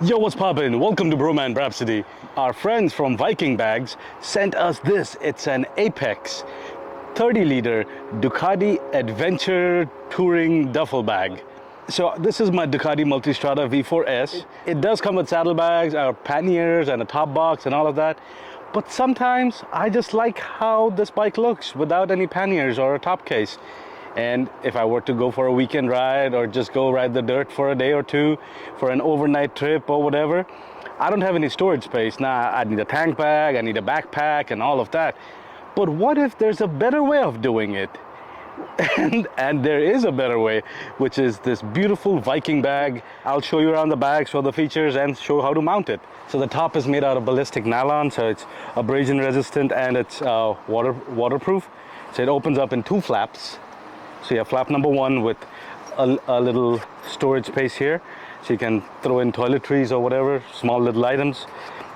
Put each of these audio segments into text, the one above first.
Yo, what's poppin'? Welcome to Broman Rhapsody. Our friends from Viking Bags sent us this. It's an Apex 30-liter Ducati Adventure Touring Duffel bag. So this is my Ducati Multistrada V4S. It does come with saddlebags, panniers, and a top box and all of that. But sometimes I just like how this bike looks without any panniers or a top case. And if I were to go for a weekend ride or just go ride the dirt for a day or two for an overnight trip or whatever, I don't have any storage space. Now, I need a tank bag, I need a backpack and all of that. But what if there's a better way of doing it? And there is a better way, which is this beautiful Viking bag. I'll show you around the bag, show the features, and show how to mount it. So the top is made out of ballistic nylon, so it's abrasion resistant and it's waterproof. So it opens up in two flaps. So you have flap number one with a little storage space here, so you can throw in toiletries or whatever, small little items,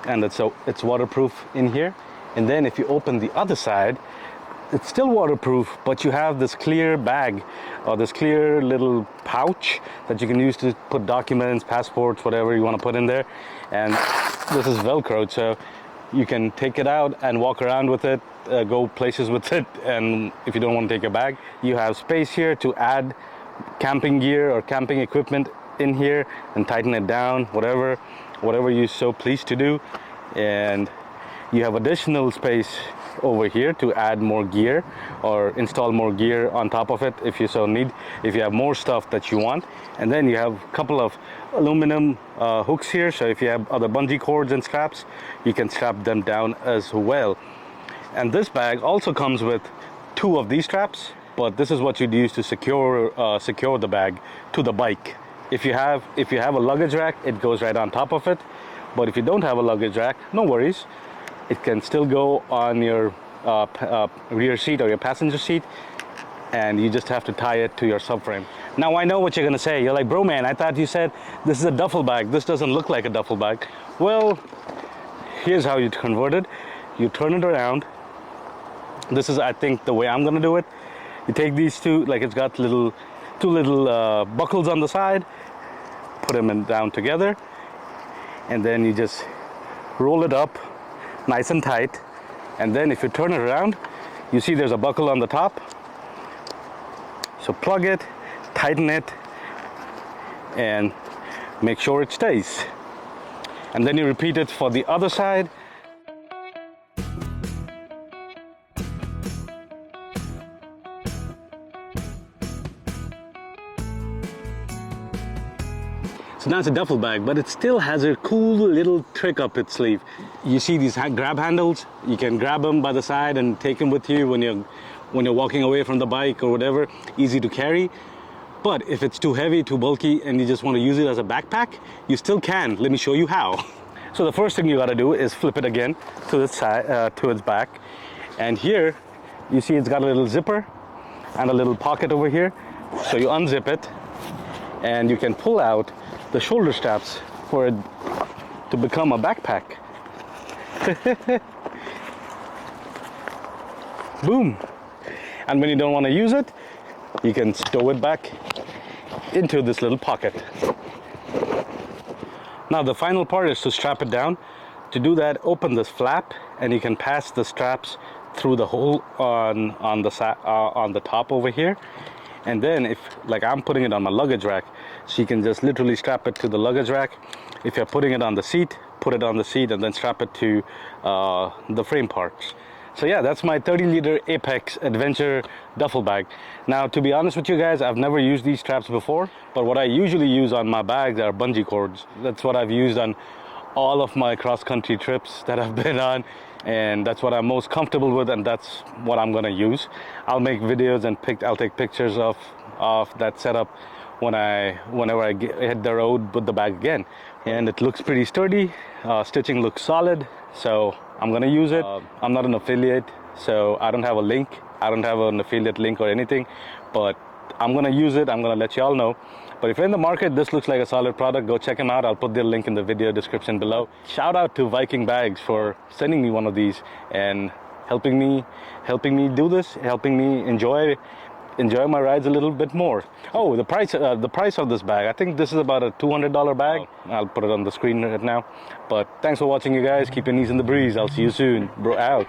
and it's waterproof in here. And then if you open the other side, it's still waterproof, but you have this clear bag or this clear little pouch that you can use to put documents, passports, whatever you want to put in there. And this is Velcroed, so you can take it out and walk around with it, go places with it. And if you don't want to take a bag, you have space here to add camping gear or camping equipment in here and tighten it down, whatever you're so pleased to do. And you have additional space over here to add more gear or install more gear on top of it if you so need, if you have more stuff that you want. And then you have a couple of aluminum hooks here, so if you have other bungee cords and straps, you can strap them down as well. And this bag also comes with two of these straps, but this is what you'd use to secure the bag to the bike. If you have a luggage rack, it goes right on top of it. But if you don't have a luggage rack, no worries. It can still go on your rear seat or your passenger seat, and you just have to tie it to your subframe. Now I know what you're gonna say. You're like, bro man, I thought you said this is a duffel bag. This doesn't look like a duffel bag. Well, here's how you convert it. You turn it around. This is, I think, the way I'm gonna do it. You take these two, like it's got two little buckles on the side, put them down together, and then you just roll it up nice and tight. And then if you turn it around, you see there's a buckle on the top. So plug it, tighten it, and make sure it stays. And then you repeat it for the other side. So now it's a duffel bag, but it still has a cool little trick up its sleeve. You see these grab handles? You can grab them by the side and take them with you when you're walking away from the bike or whatever. Easy to carry. But if it's too heavy, too bulky, and you just want to use it as a backpack, you still can. Let me show you how. So the first thing you gotta do is flip it again to its side, to its back. And here, you see it's got a little zipper and a little pocket over here. So you unzip it, and you can pull out the shoulder straps for it to become a backpack. Boom. And when you don't want to use it, you can stow it back into this little pocket. Now the final part is to strap it down. To do that, open this flap and you can pass the straps through the hole on the top over here. And then if, like I'm putting it on my luggage rack, so you can just literally strap it to the luggage rack. If you're putting it on the seat, put it on the seat and then strap it to the frame parts. So yeah, that's my 30-liter Apex Adventure duffel bag. Now, to be honest with you guys, I've never used these straps before, but what I usually use on my bags are bungee cords. That's what I've used on all of my cross-country trips that I've been on, and that's what I'm most comfortable with, and that's what I'm gonna use. I'll make videos and I'll take pictures of that setup whenever I hit the road with the bag again. And it looks pretty sturdy. Stitching looks solid, so I'm gonna use it. I'm not an affiliate, so I don't have a link. I don't have an affiliate link or anything, but I'm gonna use it. I'm gonna let y'all know. But if you're in the market, this looks like a solid product. Go check them out. I'll put their link in the video description below. Shout out to Viking Bags for sending me one of these and helping me do this, helping me enjoy enjoy my rides a little bit more. Oh, the price of this bag. I think this is about a $200 bag. I'll put it on the screen right now. But thanks for watching, you guys. Keep your knees in the breeze. I'll see you soon. Bro out.